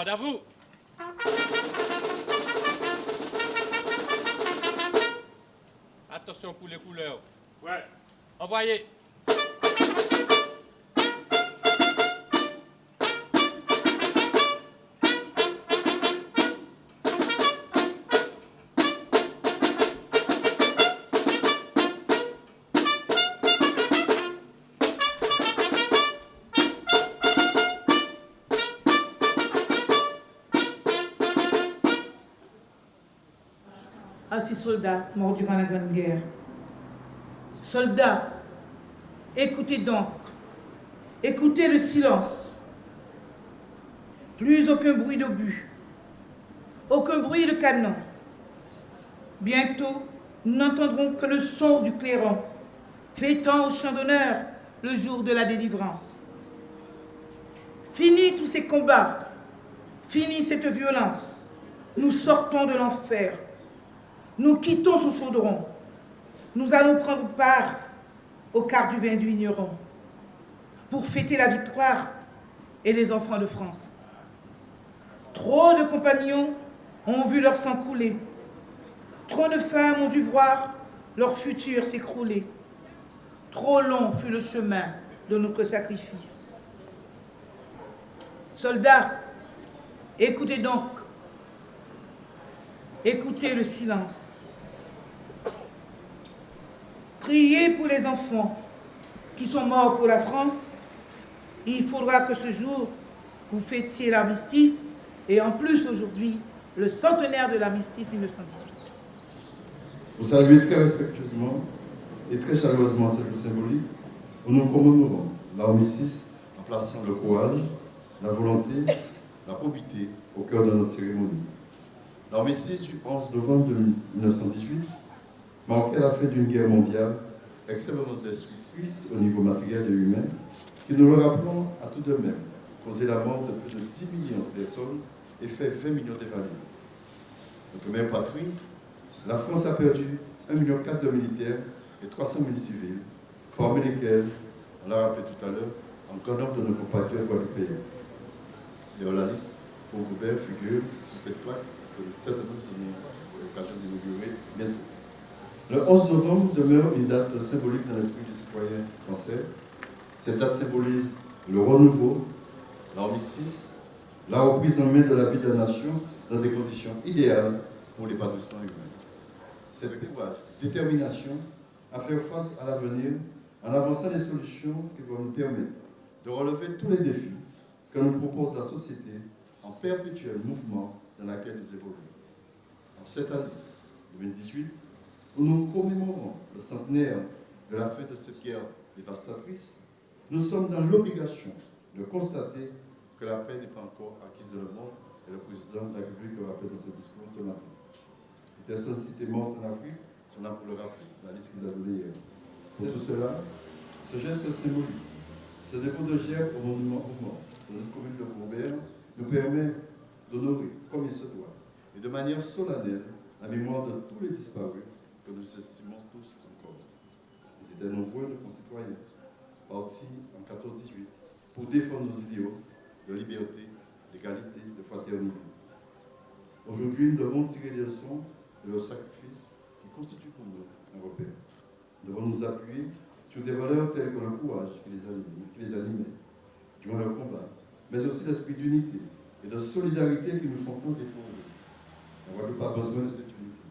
Garde à vous. Attention pour les couleurs. Ouais. Envoyez. À ces soldats morts durant la Grande Guerre. Soldats, écoutez donc. Écoutez le silence. Plus aucun bruit d'obus. Aucun bruit de canon. Bientôt, nous n'entendrons que le son du clairon, fêtant au champ d'honneur le jour de la délivrance. Fini tous ces combats. Fini cette violence. Nous sortons de l'enfer. Nous quittons son chaudron. Nous allons prendre part au quart du vin du vigneron pour fêter la victoire et les enfants de France. Trop de compagnons ont vu leur sang couler. Trop de femmes ont dû voir leur futur s'écrouler. Trop long fut le chemin de notre sacrifice. Soldats, écoutez donc. Écoutez le silence. Priez pour les enfants qui sont morts pour la France. Il faudra que ce jour, vous fêtiez l'armistice et en plus aujourd'hui, le centenaire de l'armistice 1918. Vous saluez très respectueusement et très chaleureusement ce jour symbolique où nous commémorons l'armistice en plaçant le courage, la volonté, la probité au cœur de notre cérémonie. L'armistice du 11 novembre 1918 marquait la fin d'une guerre mondiale extrêmement destructrice au niveau matériel et humain, qui, nous le rappelons à tout de même, causait la mort de plus de 10 millions de personnes et fait 20 millions d'évanouis. Notre même patrie, la France a perdu 1,4 million de militaires et 300 000 civils, parmi lesquels, on l'a rappelé tout à l'heure, un grand nombre de nos compatriotes guadeloupéens. D'ailleurs, la liste pour Goubert figure sur cette plaque que certainement nous aurons l'occasion d'inaugurer bientôt. Le 11 novembre demeure une date symbolique dans l'esprit du citoyen français. Cette date symbolise le renouveau, l'armistice, la reprise en main de la vie de la nation dans des conditions idéales pour l'épanouissement humain. C'est le courage, détermination à faire face à l'avenir en avançant des solutions qui vont nous permettre de relever tous les défis que nous propose la société en perpétuel mouvement dans laquelle nous évoluons. En cette année 2018, où nous commémorons le centenaire de la fin de cette guerre dévastatrice, nous sommes dans l'obligation de constater que la paix n'est pas encore acquise dans le monde, et le président de la République le rappelle dans ce discours ce matin. Les personnes citées mortes en Afrique sont là pour le rappeler, la liste qu'il a donnée hier. Pour tout cela, ce geste symbolique, ce dépôt de gère au monument aux morts de notre commune de Courbet nous permet d'honorer, comme il se doit, et de manière solennelle, la mémoire de tous les disparus que nous estimons tous encore. Ils étaient nombreux, nos concitoyens, partis en 14-18, pour défendre nos idéaux de liberté, d'égalité, de fraternité. Aujourd'hui, nous devons tirer des leçons de leur sacrifice qui constitue pour nous un repère. Nous devons nous appuyer sur des valeurs telles que le courage qui les animait durant leur combat, mais aussi l'esprit d'unité et de solidarité qui nous font tant défendre. La Guadeloupe a besoin de cette unité,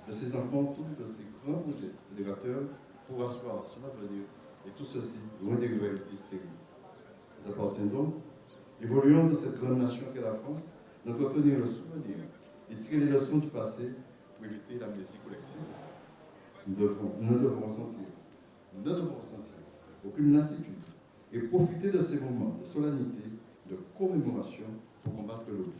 de ses enfants, de ces grands projets fédérateurs pour asseoir son avenir, et tout ceci loin des rivalités stériles. Il appartient donc, évoluant dans cette grande nation qu'est la France, d'entretenir le souvenir et tirer les leçons du passé pour éviter l'amnésie collective. Nous ne devons ressentir aucune lassitude et profiter de ces moments de solennité, de commémoration pour combattre l'oubli.